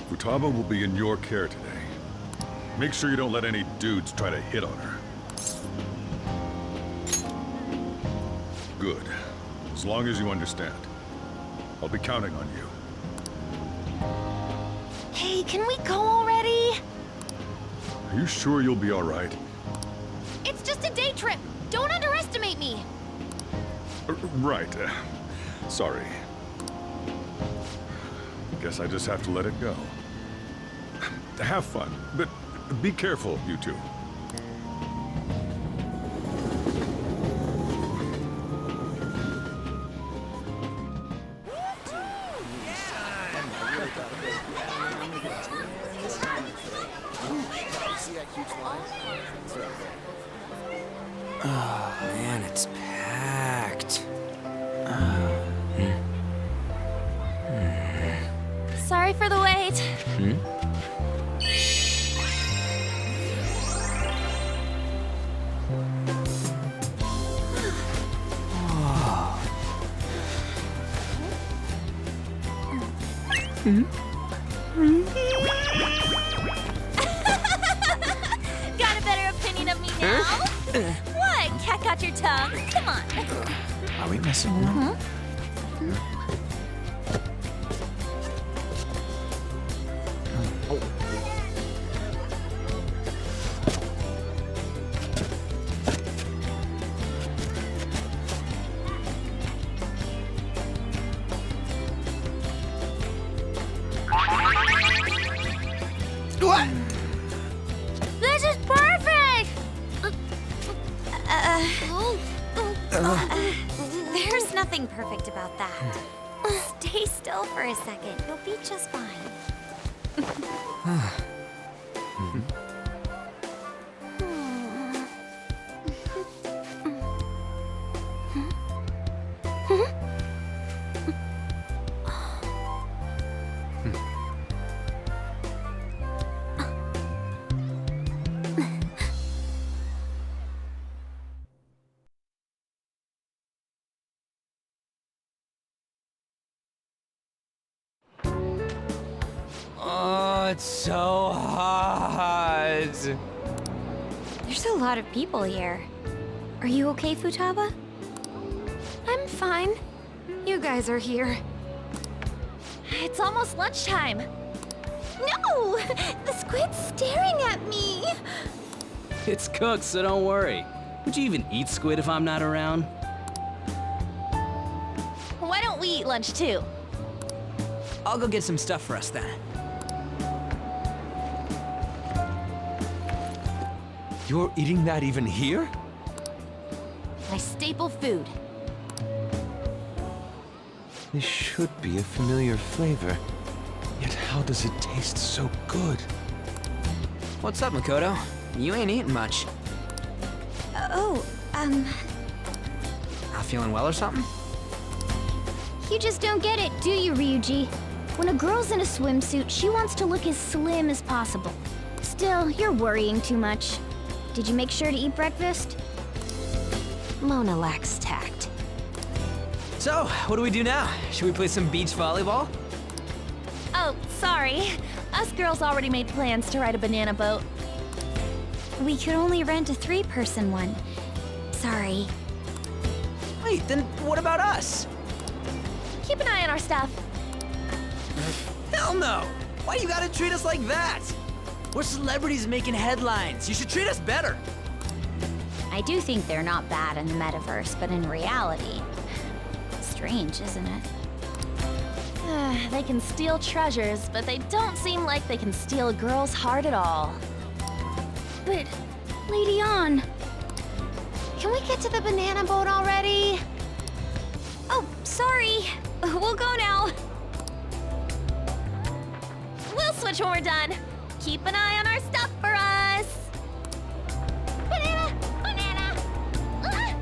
Futaba will be in your care today. Make sure you don't let any dudes try to hit on her. Good. As long as you understand. I'll be counting on you. Hey, can we go already? Are you sure you'll be all right? It's just a day trip. Don't underestimate me. Right. Sorry. Guess I just have to let it go. Have fun, but be careful, you two. Oh man, it's packed. Sorry for the wait. Got a better opinion of me now? What? Cat got your tongue? Come on. Are we messing around? What? This is perfect! There's nothing perfect about that. Stay still for a second. You'll be just fine. Oh, it's so hot. There's a lot of people here. Are you okay, Futaba? I'm fine. You guys are here. It's almost lunchtime. No! The squid's staring at me! It's cooked, so don't worry. Would you even eat squid if I'm not around? Why don't we eat lunch too? I'll go get some stuff for us then. You're eating that even here? My staple food. This should be a familiar flavor. Yet how does it taste so good? What's up, Makoto? You ain't eating much. Not feeling well or something? You just don't get it, do you, Ryuji? When a girl's in a swimsuit, she wants to look as slim as possible. Still, you're worrying too much. Did you make sure to eat breakfast? Mona lacks tact. So, what do we do now? Should we play some beach volleyball? Oh, sorry. Us girls already made plans to ride a banana boat. We could only rent a 3-person one. Sorry. Wait, then what about us? Keep an eye on our stuff. Hell no! Why you gotta treat us like that? We're celebrities making headlines. You should treat us better. I do think they're not bad in the metaverse, but in reality... Strange, isn't it? They can steal treasures, but they don't seem like they can steal a girl's heart at all. But, Lady On... Can we get to the banana boat already? Oh, sorry. We'll go now. We'll switch when we're done. Keep an eye on our stuff for us. Banana! Banana!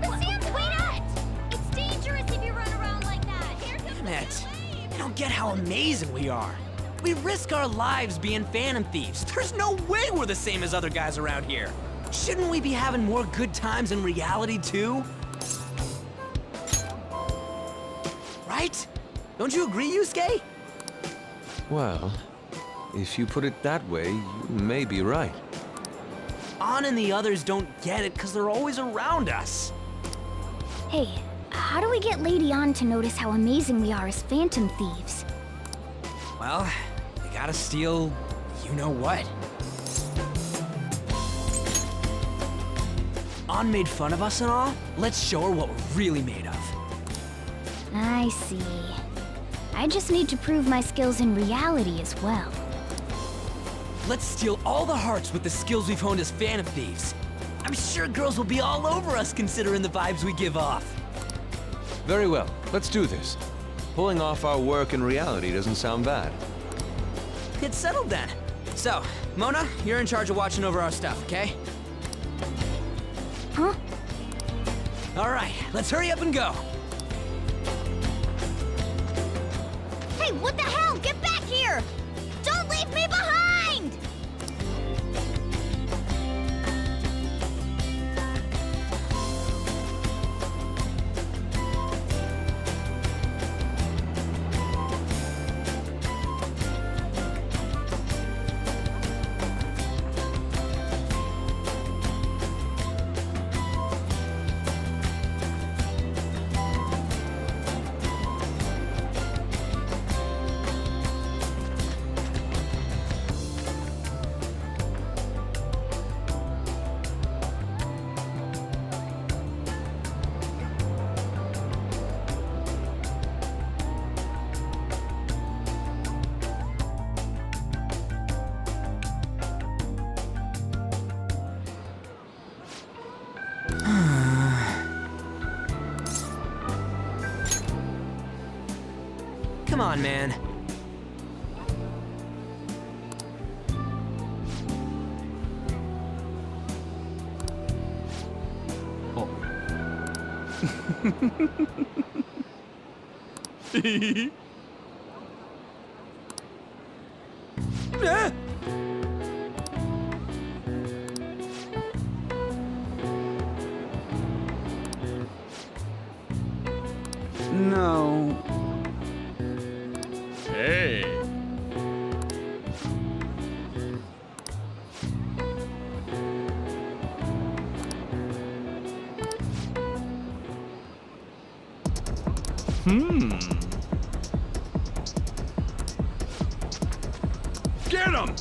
The sand's wet! It's dangerous if you run around like that. Here comes Damn it. I don't get how amazing we are. We risk our lives being Phantom Thieves. There's no way we're the same as other guys around here. Shouldn't we be having more good times in reality too? Right? Don't you agree, Yusuke? Well, If you put it that way, you may be right. An and the others don't get it because they're always around us. Hey, how do we get Lady An to notice how amazing we are as phantom thieves? Well, they gotta steal you know what. An made fun of us and all. Let's show her what we're really made of. I see. I just need to prove my skills in reality as well. Let's steal all the hearts with the skills we've honed as phantom thieves. I'm sure girls will be all over us considering the vibes we give off. Very well, let's do this. Pulling off our work in reality doesn't sound bad. It's settled then. So, Mona, you're in charge of watching over our stuff, okay? Huh? All right, let's hurry up and go. Hey, what the hell? Get back here! Don't leave me behind! Come on, man. Ah! No. Hey! Get him!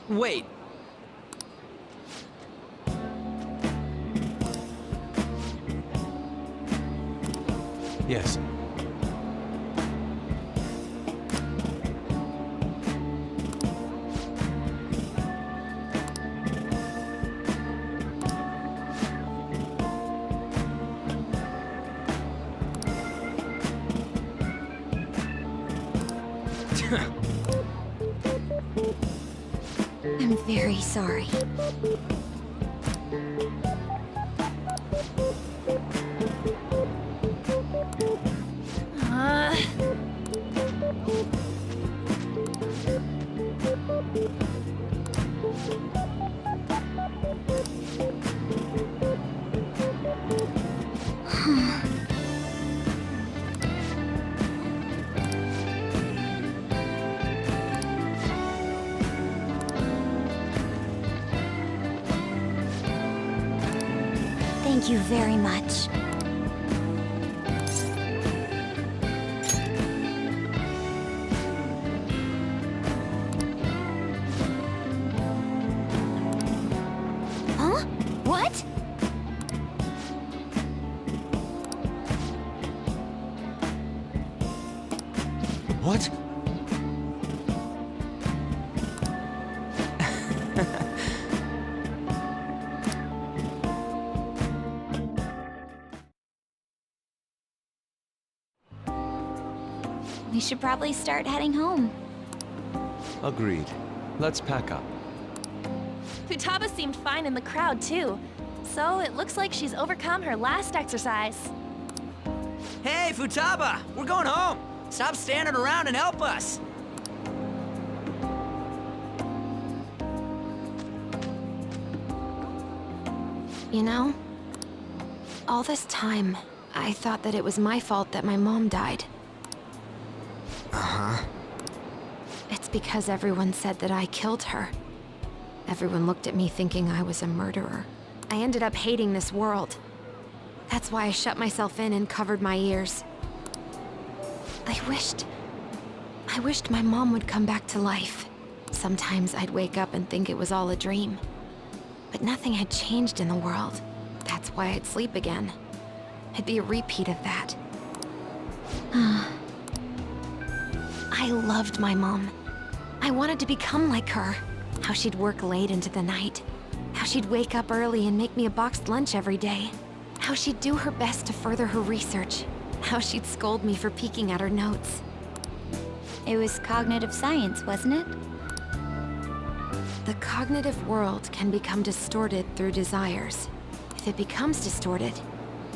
Wait. Yes. I'm very sorry. Thank you very much. Huh? What? What? We should probably start heading home. Agreed. Let's pack up. Futaba seemed fine in the crowd, too. So it looks like she's overcome her last exercise. Hey, Futaba! We're going home! Stop standing around and help us! You know, all this time, I thought that it was my fault that my mom died. Uh-huh. It's because everyone said that I killed her. Everyone looked at me thinking I was a murderer. I ended up hating this world. That's why I shut myself in and covered my ears. I wished my mom would come back to life. Sometimes I'd wake up and think it was all a dream. But nothing had changed in the world. That's why I'd sleep again. It'd be a repeat of that. I loved my mom. I wanted to become like her. How she'd work late into the night. How she'd wake up early and make me a boxed lunch every day. How she'd do her best to further her research. How she'd scold me for peeking at her notes. It was cognitive science, wasn't it? The cognitive world can become distorted through desires. If it becomes distorted,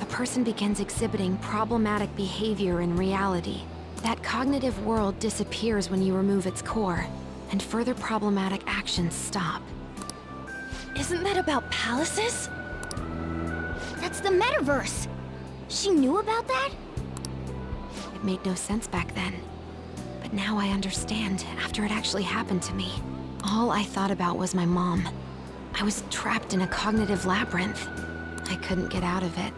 a person begins exhibiting problematic behavior in reality. That cognitive world disappears when you remove its core, and further problematic actions stop. Isn't that about palaces? That's the metaverse. She knew about that? It made no sense back then. But now I understand, after it actually happened to me. All I thought about was my mom. I was trapped in a cognitive labyrinth. I couldn't get out of it.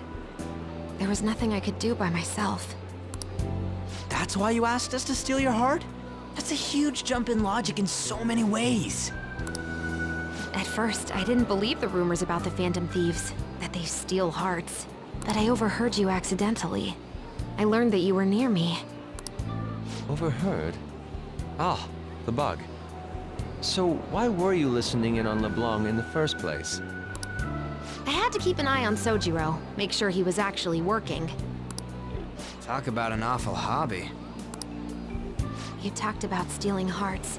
There was nothing I could do by myself. That's why you asked us to steal your heart? That's a huge jump in logic in so many ways. At first, I didn't believe the rumors about the Phantom Thieves, that they steal hearts. But I overheard you accidentally. I learned that you were near me. Overheard? Ah, the bug. So why were you listening in on LeBlanc in the first place? I had to keep an eye on Sojiro, make sure he was actually working. Talk about an awful hobby. You talked about stealing hearts.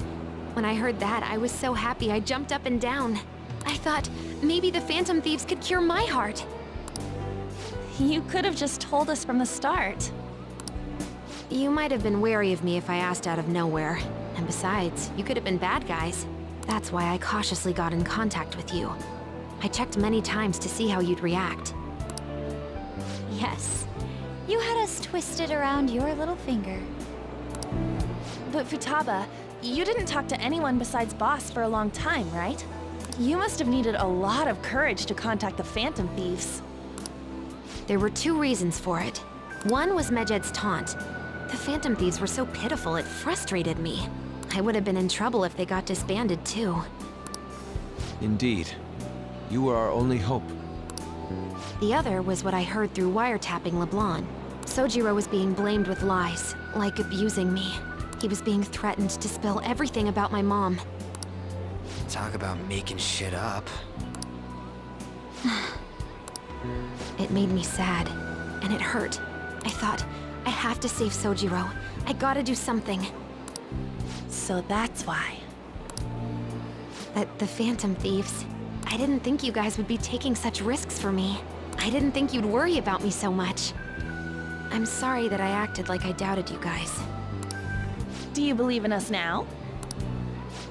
When I heard that, I was so happy I jumped up and down. I thought, maybe the Phantom Thieves could cure my heart. You could have just told us from the start. You might have been wary of me if I asked out of nowhere. And besides, you could have been bad guys. That's why I cautiously got in contact with you. I checked many times to see how you'd react. Yes. You had us twisted around your little finger. But Futaba, you didn't talk to anyone besides Boss for a long time, right? You must have needed a lot of courage to contact the Phantom Thieves. There were two reasons for it. One was Medjed's taunt. The Phantom Thieves were so pitiful it frustrated me. I would have been in trouble if they got disbanded too. Indeed. You were our only hope. The other was what I heard through wiretapping LeBlanc. Sojiro was being blamed with lies, like abusing me. He was being threatened to spill everything about my mom. Talk about making shit up. It made me sad, and it hurt. I thought, I have to save Sojiro. I gotta do something. So that's why. The Phantom Thieves. I didn't think you guys would be taking such risks for me. I didn't think you'd worry about me so much. I'm sorry that I acted like I doubted you guys. Do you believe in us now?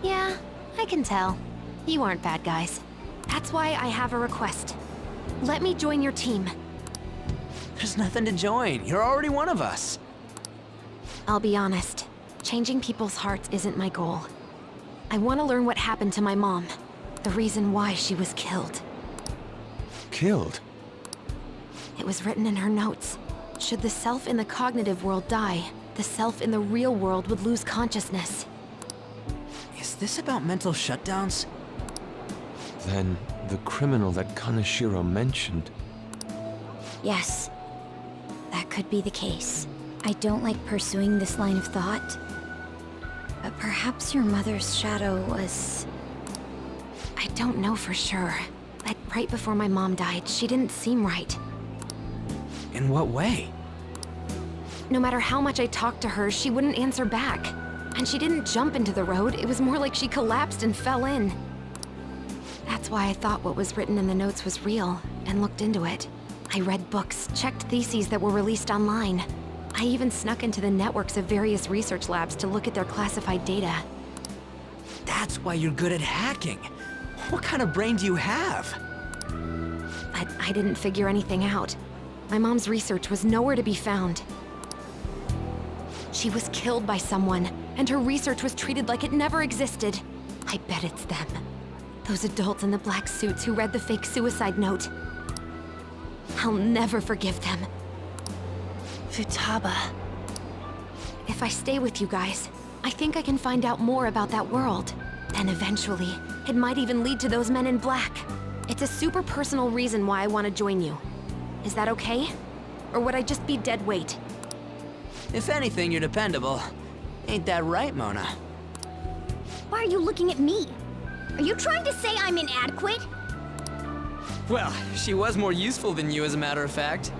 Yeah, I can tell. You aren't bad guys. That's why I have a request. Let me join your team. There's nothing to join. You're already one of us. I'll be honest. Changing people's hearts isn't my goal. I want to learn what happened to my mom. The reason why she was killed. Killed? It was written in her notes. Should the self in the cognitive world die, the self in the real world would lose consciousness. Is this about mental shutdowns? Then the criminal that Kaneshiro mentioned. Yes. That could be the case. I don't like pursuing this line of thought. But perhaps your mother's shadow was... I don't know for sure. But right before my mom died, she didn't seem right. In what way? No matter how much I talked to her, she wouldn't answer back. And she didn't jump into the road, it was more like she collapsed and fell in. That's why I thought what was written in the notes was real, and looked into it. I read books, checked theses that were released online. I even snuck into the networks of various research labs to look at their classified data. That's why you're good at hacking. What kind of brain do you have? But I didn't figure anything out. My mom's research was nowhere to be found. She was killed by someone, and her research was treated like it never existed. I bet it's them. Those adults in the black suits who read the fake suicide note. I'll never forgive them. Futaba. If I stay with you guys, I think I can find out more about that world. Then eventually, it might even lead to those men in black. It's a super personal reason why I want to join you. Is that okay? Or would I just be dead weight? If anything, you're dependable. Ain't that right, Mona? Why are you looking at me? Are you trying to say I'm inadequate? Well, she was more useful than you, as a matter of fact.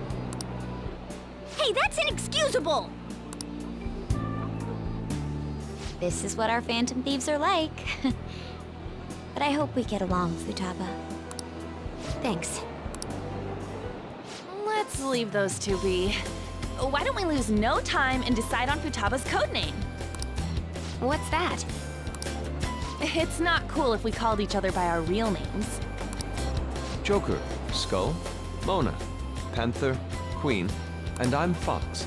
Hey, that's inexcusable! This is what our Phantom Thieves are like. But I hope we get along, Futaba. Thanks. Let's leave those two be. Why don't we lose no time and decide on Futaba's codename? What's that? It's not cool if we called each other by our real names. Joker, Skull, Mona, Panther, Queen, and I'm Fox.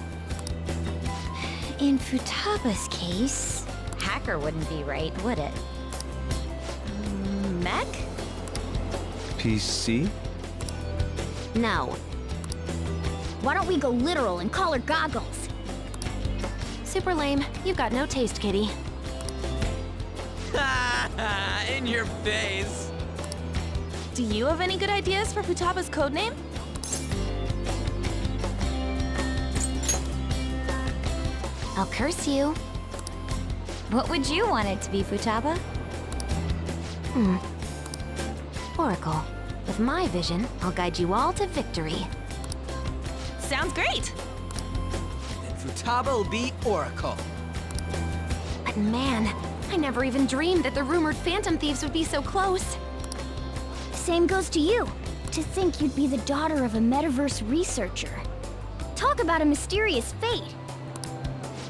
In Futaba's case, Hacker wouldn't be right, would it? Mech? PC? No. Why don't we go literal and call her Goggles? Super lame. You've got no taste, kitty. Ha! In your face! Do you have any good ideas for Futaba's codename? I'll curse you. What would you want it to be, Futaba? Oracle. With my vision, I'll guide you all to victory. Sounds great! And Futaba will be Oracle. But man, I never even dreamed that the rumored Phantom Thieves would be so close. Same goes to you. To think you'd be the daughter of a metaverse researcher. Talk about a mysterious fate.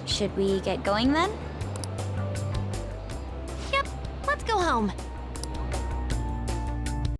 Should we get going then? Yep, let's go home.